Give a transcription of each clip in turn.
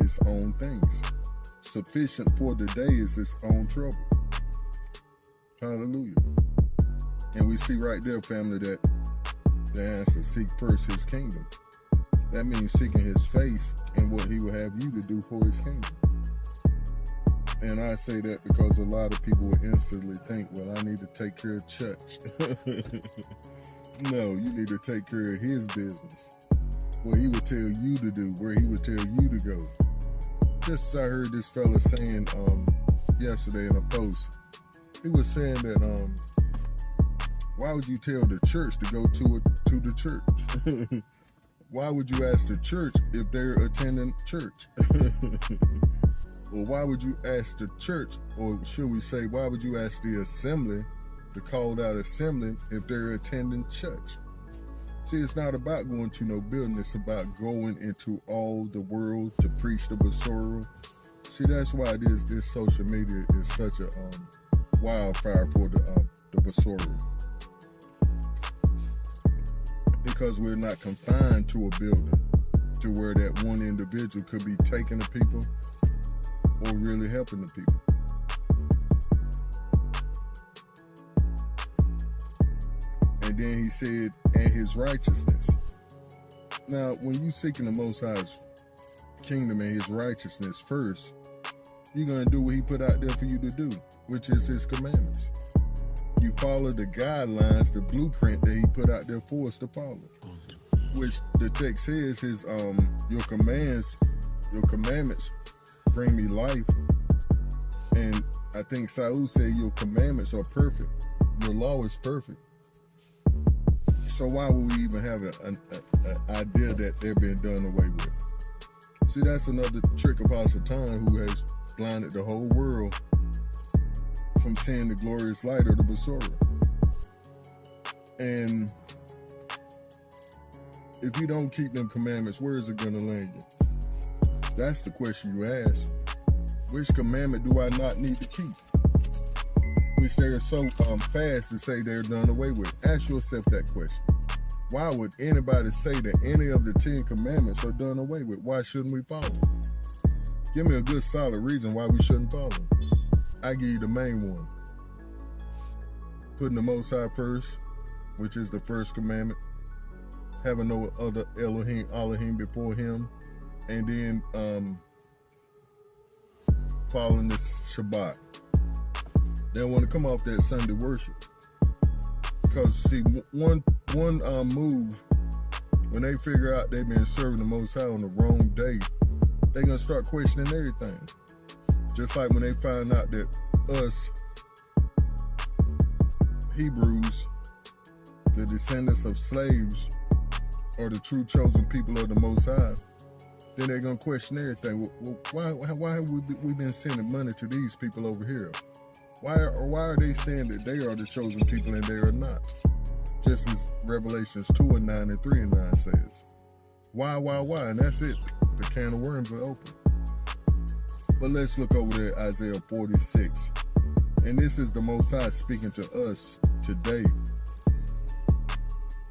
its own things. Sufficient for the day is its own trouble. Hallelujah. And we see right there, family, that the answer, seek first his kingdom. That means seeking his face and what he will have you to do for his kingdom. And I say that because a lot of people would instantly think, well, I need to take care of church. No, you need to take care of his business. What he would tell you to do, where he would tell you to go. Just as I heard this fella saying yesterday in a post, he was saying that why would you tell the church to go to the church? Why would you ask the church if they're attending church? Or why would you ask the church, or should we say, why would you ask the assembly, the called out assembly, if they're attending church? See, it's not about going to no building. It's about going into all the world to preach the Besorah. See, that's why this social media is such a wildfire for the Besorah. Because we're not confined to a building to where that one individual could be taking the people or really helping the people. And then he said, and his righteousness. Now, when you seeking the Most High's kingdom and his righteousness first, you're going to do what he put out there for you to do, which is his commandments. You follow the guidelines, the blueprint that he put out there for us to follow. Which the text says is your commandments bring me life. And I think Saul said your commandments are perfect. Your law is perfect. So why would we even have an idea that they're being done away with? See, that's another trick of Hasatan, who has blinded the whole world from seeing the glorious light of the Besorah. And if you don't keep them commandments, where is it going to land you? That's the question you ask. Which commandment do I not need to keep? Which they are so fast to say they're done away with. Ask yourself that question. Why would anybody say that any of the 10 commandments are done away with? Why shouldn't we follow them? Give me a good solid reason why we shouldn't follow them. I give you the main one. Putting the Most High first, which is the first commandment. Having no other Elohim before him. And then following the Shabbat. They don't want to come off that Sunday worship. Because see, one move, when they figure out they've been serving the Most High on the wrong day, they're going to start questioning everything. Just like when they find out that us, Hebrews, the descendants of slaves, are the true chosen people of the Most High, then they're going to question everything. Well, why have we been sending money to these people over here? Why are they saying that they are the chosen people and they are not? Just as Revelations 2:9 and 3:9 says. Why? And that's it. The can of worms are open. But let's look over there at Isaiah 46. And this is the Most High speaking to us today.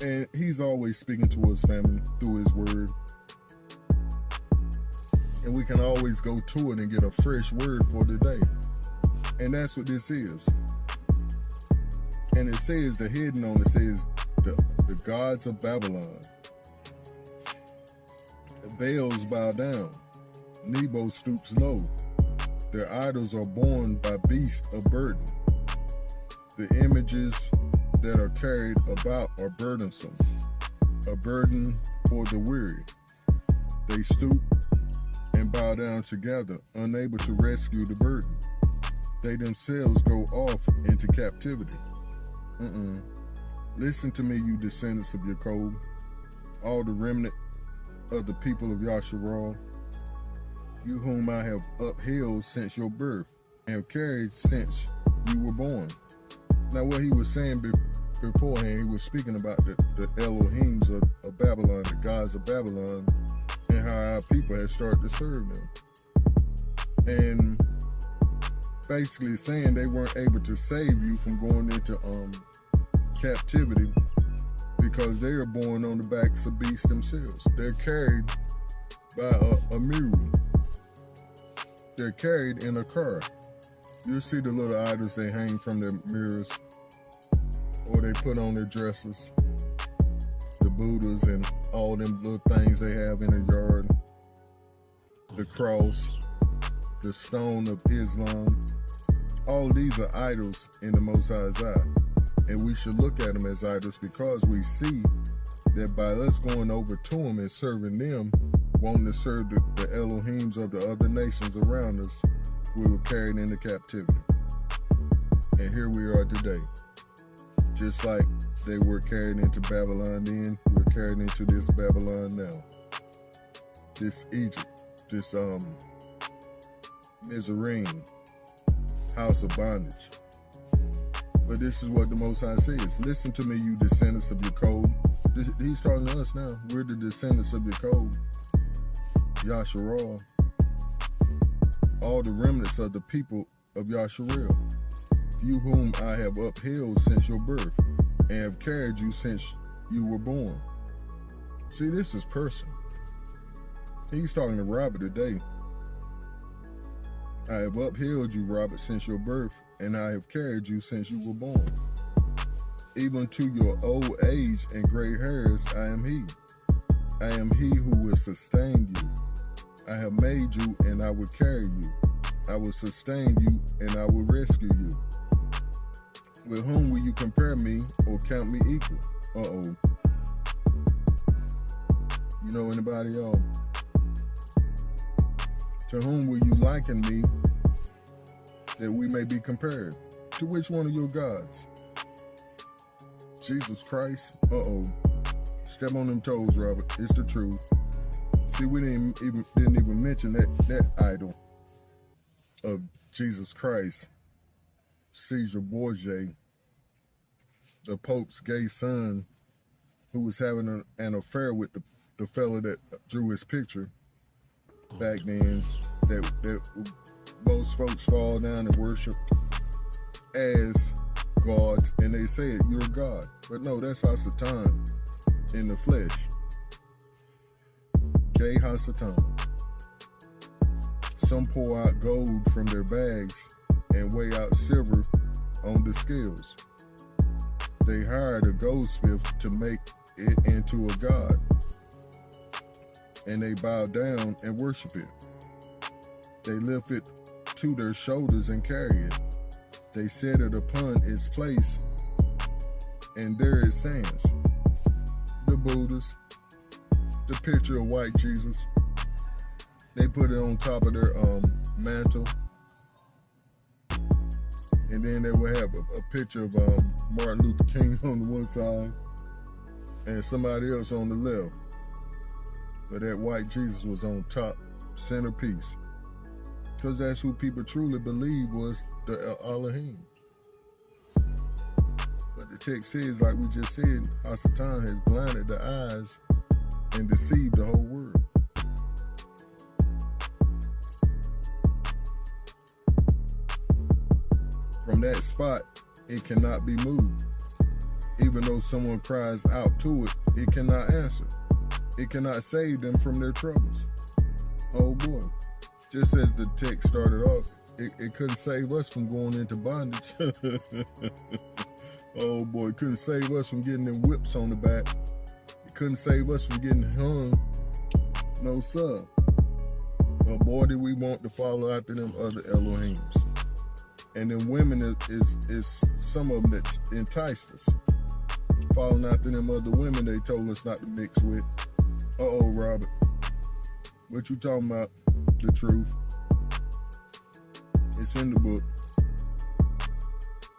And he's always speaking to us, family, through his word. And we can always go to it and get a fresh word for today. And that's what this is. And it says, the heading on it says, the gods of Babylon. The Baals bow down. Nebo stoops low. Their idols are borne by beasts of burden. The images that are carried about are burdensome, a burden for the weary. They stoop and bow down together, unable to rescue the burden. They themselves go off into captivity. Listen to me, you descendants of Jacob, all the remnant of the people of Yasharal, you whom I have upheld since your birth, and have carried since you were born. Now, what he was saying beforehand, he was speaking about the Elohims of Babylon, the gods of Babylon, and how our people had started to serve them. And basically saying they weren't able to save you from going into captivity because they are born on the backs of beasts themselves. They're carried by a mule. they're carried in a car. You'll see the little idols they hang from their mirrors, or they put on their dresses, the Buddhas and all them little things they have in their yard, the cross, the stone of Islam. All these are idols in the Most High's eye. And we should look at them as idols because we see that by us going over to them and serving them, wanting to serve the Elohims of the other nations around us, we were carried into captivity. And here we are today. Just like they were carried into Babylon then, we're carried into this Babylon now. This Egypt, this Mizraim, house of bondage. But this is what the Most High says. Listen to me, you descendants of Jacob. He's talking to us now. We're the descendants of Jacob. Yasharal. All the remnants of the people of Yasharel. You whom I have upheld since your birth, and have carried you since you were born. See, this is personal. He's talking to Robert today. I have upheld you, Robert, since your birth, and I have carried you since you were born. Even to your old age and gray hairs, I am he. I am he who will sustain you. I have made you, and I will carry you. I will sustain you, and I will rescue you. With whom will you compare me or count me equal? Uh-oh. You know anybody, y'all? To whom will you liken me that we may be compared? To which one of your gods? Jesus Christ? Uh-oh. Step on them toes, Robert. It's the truth. See, we didn't even mention that idol of Jesus Christ, Caesar Borgia, the Pope's gay son, who was having an affair with the fella that drew his picture back then, that most folks fall down and worship as God, and they say you're God. But no, that's Hasatan in the flesh. Gay Hasatan. Some pour out gold from their bags and weigh out silver on the scales. They hired a goldsmith to make it into a god, and they bow down and worship it. They lift it to their shoulders and carry it. They set it upon its place, and there it stands. The Buddhas, the picture of white Jesus. They put it on top of their mantle, and then they would have a picture of Martin Luther King on the one side and somebody else on the left. But that white Jesus was on top, centerpiece. Because that's who people truly believe was the Elohim. But the text says, like we just said, Hasatan has blinded the eyes and deceived the whole world. From that spot, it cannot be moved. Even though someone cries out to it, it cannot answer. It cannot save them from their troubles. Oh boy. Just as the text started off, it couldn't save us from going into bondage. Oh boy, it couldn't save us from getting them whips on the back. It couldn't save us from getting hung. No sir. But boy, do we want to follow after them other Elohims. And then women is some of them that enticed us. Following after them other women they told us not to mix with. Uh-oh, Robert. What you talking about? The truth. It's in the book.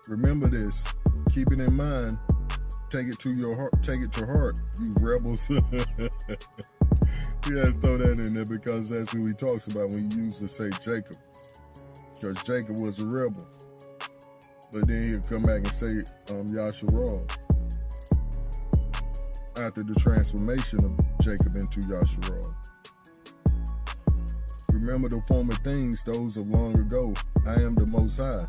Remember this. Keep it in mind. Take it to your heart. Take it to heart, you rebels. You had to throw that in there because that's who he talks about when you used to say Jacob. Because Jacob was a rebel. But then he'll come back and say Yasharal. After the transformation of Jacob into Yasharal. Remember the former things, those of long ago. I am the Most High,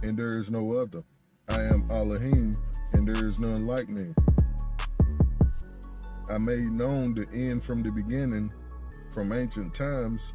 and there is no other. I am Elohim, and there is none like me. I made known the end from the beginning, from ancient times,